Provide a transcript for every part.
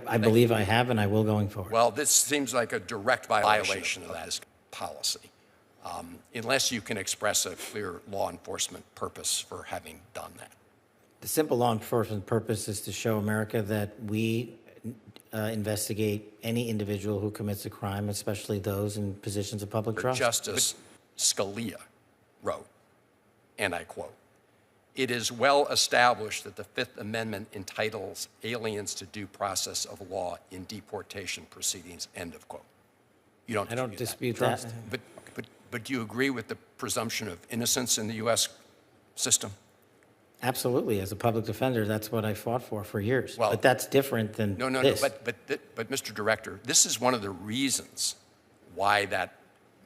I believe I have, and I will going forward. Well, this seems like a direct violation of that policy, unless you can express a clear law enforcement purpose for having done that. The simple law enforcement purpose is to show America that we investigate any individual who commits a crime, especially those in positions of public trust. Justice Scalia wrote, and I quote, "It is well established that the Fifth Amendment entitles aliens to due process of law in deportation proceedings," end of quote. You don't dispute I don't dispute that. But do you agree with the presumption of innocence in the U.S. system? Absolutely. As a public defender, that's what I fought for years. Well, but that's different than this. But Mr. Director, this is one of the reasons why that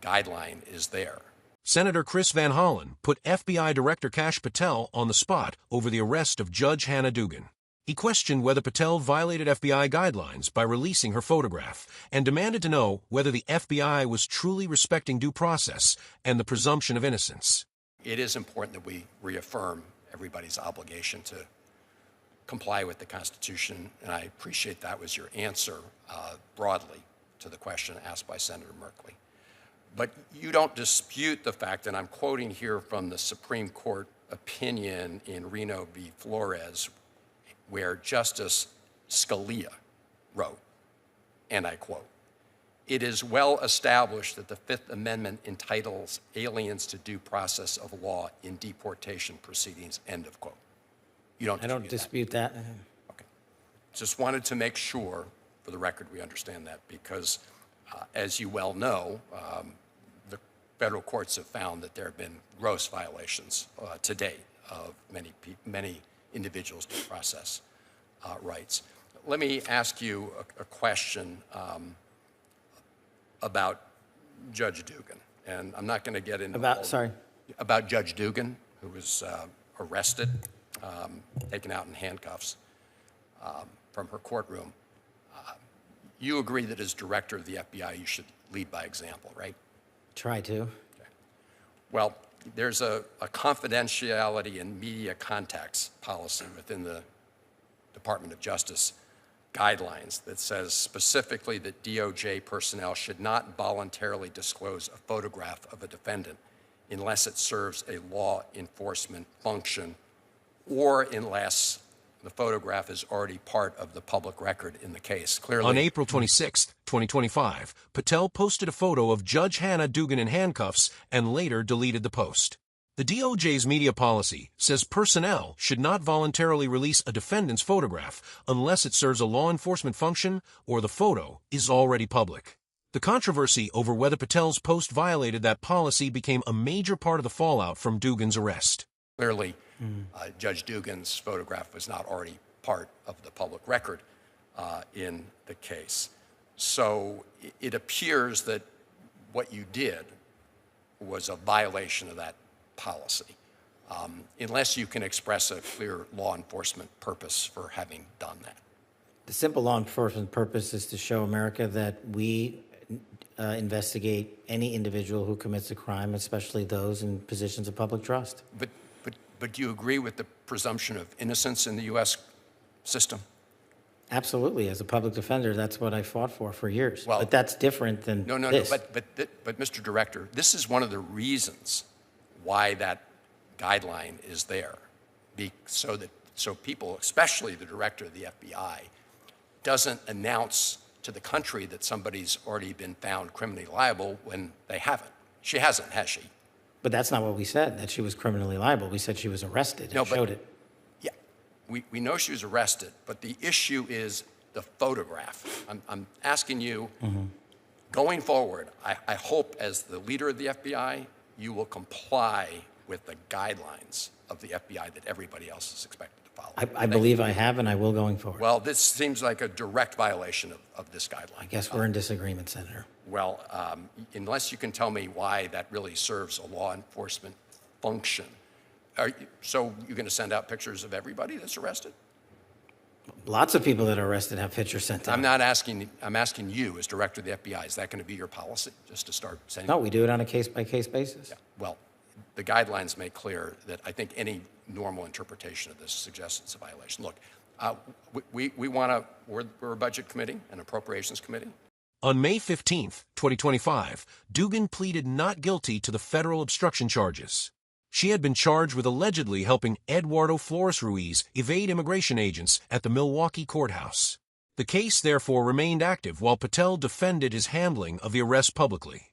guideline is there. Senator Chris Van Hollen put FBI Director Kash Patel on the spot over the arrest of Judge Hannah Dugan. He questioned whether Patel violated FBI guidelines by releasing her photograph and demanded to know whether the FBI was truly respecting due process and the presumption of innocence. It is important that we reaffirm everybody's obligation to comply with the Constitution, and I appreciate that was your answer broadly to the question asked by Senator Merkley. But you don't dispute the fact, and I'm quoting here from the Supreme Court opinion in Reno v. Flores, where Justice Scalia wrote, and I quote, "It is well established that the Fifth Amendment entitles aliens to due process of law in deportation proceedings," end of quote. You don't dispute I don't dispute that. Okay. Just wanted to make sure, for the record, we understand that, because as you well know, the federal courts have found that there have been gross violations to date of many individuals' due process rights. Let me ask you a question about Judge Dugan, and I'm not going to get into about Judge Dugan, who was arrested, taken out in handcuffs from her courtroom. You agree that as director of the FBI, you should lead by example, right? Try to. Okay. Well, there's a confidentiality and media contacts policy within the Department of Justice guidelines that says specifically that DOJ personnel should not voluntarily disclose a photograph of a defendant unless it serves a law enforcement function or unless the photograph is already part of the public record in the case. Clearly, on April 26, 2025, Patel posted a photo of Judge Hannah Dugan in handcuffs and later deleted the post. The DOJ's media policy says personnel should not voluntarily release a defendant's photograph unless it serves a law enforcement function or the photo is already public. The controversy over whether Patel's post violated that policy became a major part of the fallout from Dugan's arrest. Clearly, Judge Dugan's photograph was not already part of the public record in the case. So it appears that what you did was a violation of that policy, unless you can express a clear law enforcement purpose for having done that. The simple law enforcement purpose is to show America that we investigate any individual who commits a crime, especially those in positions of public trust. But do you agree with the presumption of innocence in the U.S. system? Absolutely. As a public defender, that's what I fought for years. Well, but that's different than this. But Mr. Director, this is one of the reasons why that guideline is there, so people, especially the director of the FBI, doesn't announce to the country that somebody's already been found criminally liable when they haven't. She hasn't, has she? But that's not what we said, that she was criminally liable. We said she was arrested and showed it. Yeah, we know she was arrested, but the issue is the photograph. I'm asking you, going forward, I hope as the leader of the FBI, you will comply with the guidelines of the FBI that everybody else is expected to follow. I believe I have, and I will going forward. Well, this seems like a direct violation of this guideline. I guess we're in disagreement, Senator. Well, unless you can tell me why that really serves a law enforcement function. So you're going to send out pictures of everybody that's arrested? Lots of people that are arrested have pictures sent out. I'm asking you as director of the FBI, is that going to be your policy, just to start sending? No, we do it on a case-by-case basis. Yeah. Well, the guidelines make clear that I think any normal interpretation of this suggests it's a violation. Look, We're a budget committee, an appropriations committee. On May 15, 2025, Dugan pleaded not guilty to the federal obstruction charges. She had been charged with allegedly helping Eduardo Flores Ruiz evade immigration agents at the Milwaukee courthouse. The case therefore remained active while Patel defended his handling of the arrest publicly.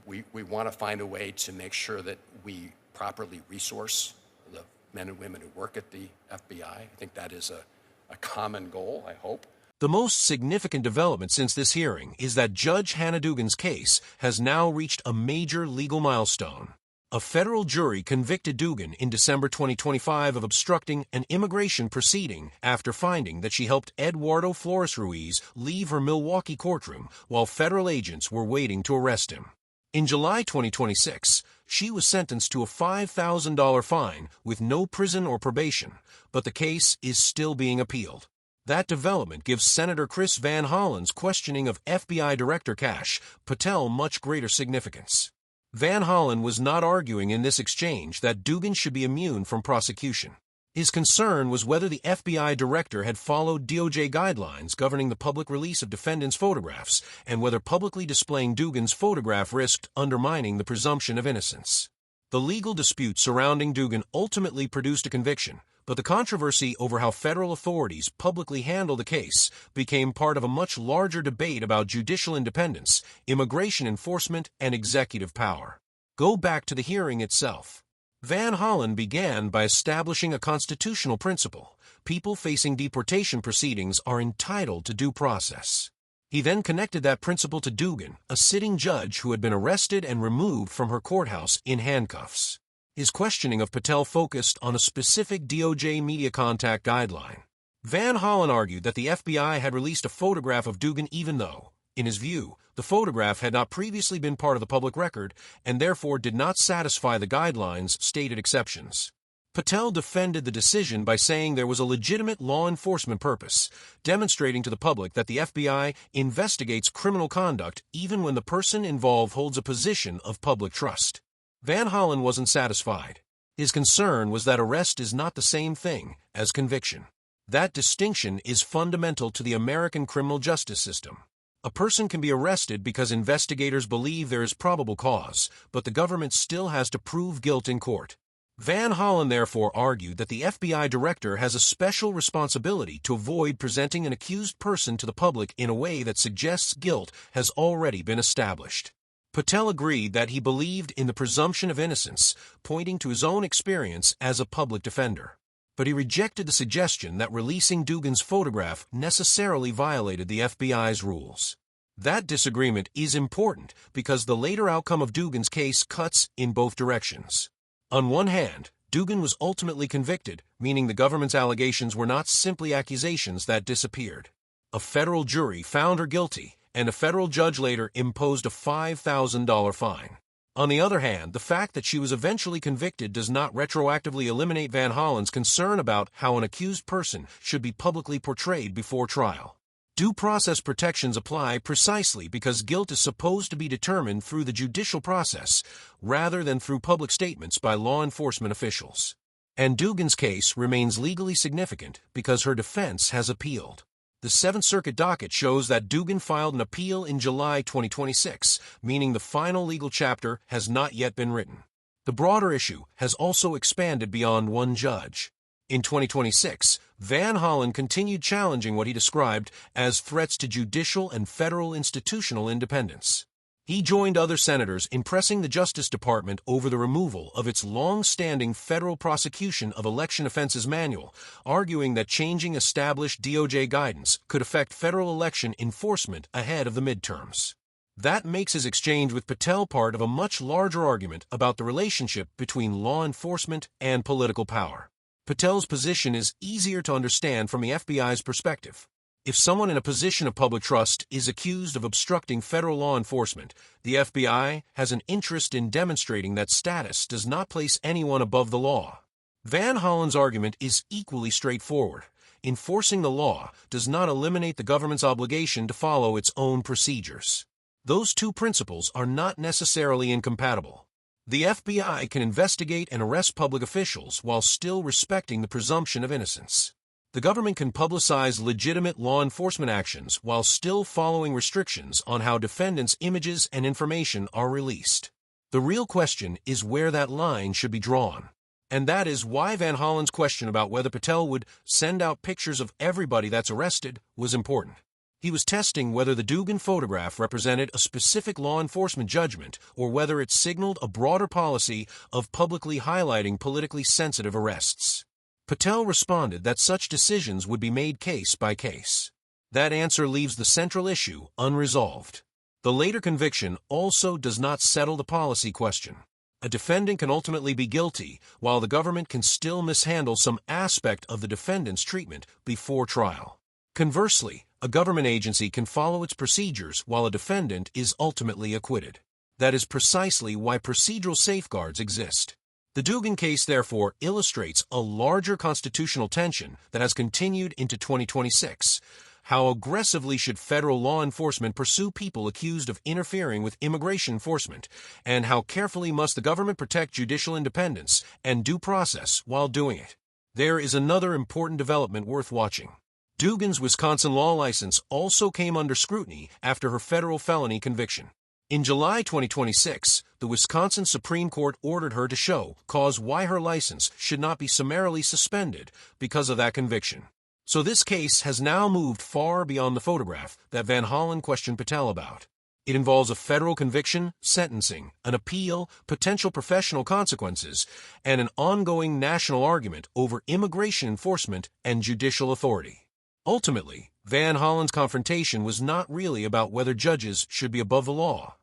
We want to find a way to make sure that we properly resource the men and women who work at the FBI. I think that is a common goal, I hope. The most significant development since this hearing is that Judge Hannah Dugan's case has now reached a major legal milestone. A federal jury convicted Dugan in December 2025 of obstructing an immigration proceeding after finding that she helped Eduardo Flores Ruiz leave her Milwaukee courtroom while federal agents were waiting to arrest him. In July 2026, she was sentenced to a $5,000 fine with no prison or probation, but the case is still being appealed. That development gives Senator Chris Van Hollen's questioning of FBI Director Kash Patel much greater significance. Van Hollen was not arguing in this exchange that Dugan should be immune from prosecution. His concern was whether the FBI director had followed DOJ guidelines governing the public release of defendants' photographs and whether publicly displaying Dugan's photograph risked undermining the presumption of innocence. The legal dispute surrounding Dugan ultimately produced a conviction, but the controversy over how federal authorities publicly handle the case became part of a much larger debate about judicial independence, immigration enforcement, and executive power. Go back to the hearing itself. Van Hollen began by establishing a constitutional principle: people facing deportation proceedings are entitled to due process. He then connected that principle to Dugan, a sitting judge who had been arrested and removed from her courthouse in handcuffs. His questioning of Patel focused on a specific DOJ media contact guideline. Van Hollen argued that the FBI had released a photograph of Dugan even though, in his view, the photograph had not previously been part of the public record and therefore did not satisfy the guidelines' stated exceptions. Patel defended the decision by saying there was a legitimate law enforcement purpose, demonstrating to the public that the FBI investigates criminal conduct even when the person involved holds a position of public trust. Van Hollen wasn't satisfied. His concern was that arrest is not the same thing as conviction. That distinction is fundamental to the American criminal justice system. A person can be arrested because investigators believe there is probable cause, but the government still has to prove guilt in court. Van Hollen therefore argued that the FBI director has a special responsibility to avoid presenting an accused person to the public in a way that suggests guilt has already been established. Patel agreed that he believed in the presumption of innocence, pointing to his own experience as a public defender. But he rejected the suggestion that releasing Dugan's photograph necessarily violated the FBI's rules. That disagreement is important because the later outcome of Dugan's case cuts in both directions. On one hand, Dugan was ultimately convicted, meaning the government's allegations were not simply accusations that disappeared. A federal jury found her guilty, and a federal judge later imposed a $5,000 fine. On the other hand, the fact that she was eventually convicted does not retroactively eliminate Van Hollen's concern about how an accused person should be publicly portrayed before trial. Due process protections apply precisely because guilt is supposed to be determined through the judicial process rather than through public statements by law enforcement officials. And Dugan's case remains legally significant because her defense has appealed. The Seventh Circuit docket shows that Dugan filed an appeal in July 2026, meaning the final legal chapter has not yet been written. The broader issue has also expanded beyond one judge. In 2026, Van Hollen continued challenging what he described as threats to judicial and federal institutional independence. He joined other senators in pressing the Justice Department over the removal of its long-standing federal prosecution of election offenses manual, arguing that changing established DOJ guidance could affect federal election enforcement ahead of the midterms. That makes his exchange with Patel part of a much larger argument about the relationship between law enforcement and political power. Patel's position is easier to understand from the FBI's perspective. If someone in a position of public trust is accused of obstructing federal law enforcement, the FBI has an interest in demonstrating that status does not place anyone above the law. Van Hollen's argument is equally straightforward. Enforcing the law does not eliminate the government's obligation to follow its own procedures. Those two principles are not necessarily incompatible. The FBI can investigate and arrest public officials while still respecting the presumption of innocence. The government can publicize legitimate law enforcement actions while still following restrictions on how defendants' images and information are released. The real question is where that line should be drawn. And that is why Van Hollen's question about whether Patel would send out pictures of everybody that's arrested was important. He was testing whether the Dugan photograph represented a specific law enforcement judgment or whether it signaled a broader policy of publicly highlighting politically sensitive arrests. Patel responded that such decisions would be made case by case. That answer leaves the central issue unresolved. The later conviction also does not settle the policy question. A defendant can ultimately be guilty, while the government can still mishandle some aspect of the defendant's treatment before trial. Conversely, a government agency can follow its procedures while a defendant is ultimately acquitted. That is precisely why procedural safeguards exist. The Dugan case, therefore, illustrates a larger constitutional tension that has continued into 2026. How aggressively should federal law enforcement pursue people accused of interfering with immigration enforcement, and how carefully must the government protect judicial independence and due process while doing it? There is another important development worth watching. Dugan's Wisconsin law license also came under scrutiny after her federal felony conviction. In July 2026, the Wisconsin Supreme Court ordered her to show cause why her license should not be summarily suspended because of that conviction. So this case has now moved far beyond the photograph that Van Hollen questioned Patel about. It involves a federal conviction, sentencing, an appeal, potential professional consequences, and an ongoing national argument over immigration enforcement and judicial authority. Ultimately, Van Hollen's confrontation was not really about whether judges should be above the law.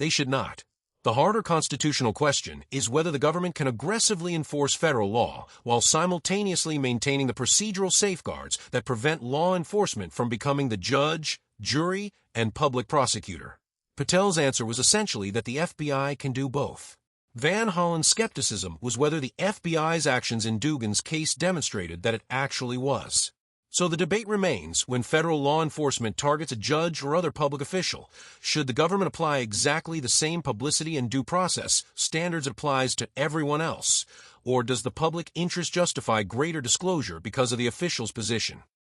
They should not. The harder constitutional question is whether the government can aggressively enforce federal law while simultaneously maintaining the procedural safeguards that prevent law enforcement from becoming the judge, jury, and public prosecutor. Patel's answer was essentially that the FBI can do both. Van Hollen's skepticism was whether the FBI's actions in Dugan's case demonstrated that it actually was. So the debate remains when federal law enforcement targets a judge or other public official. Should the government apply exactly the same publicity and due process standards it applies to everyone else? Or does the public interest justify greater disclosure because of the official's position?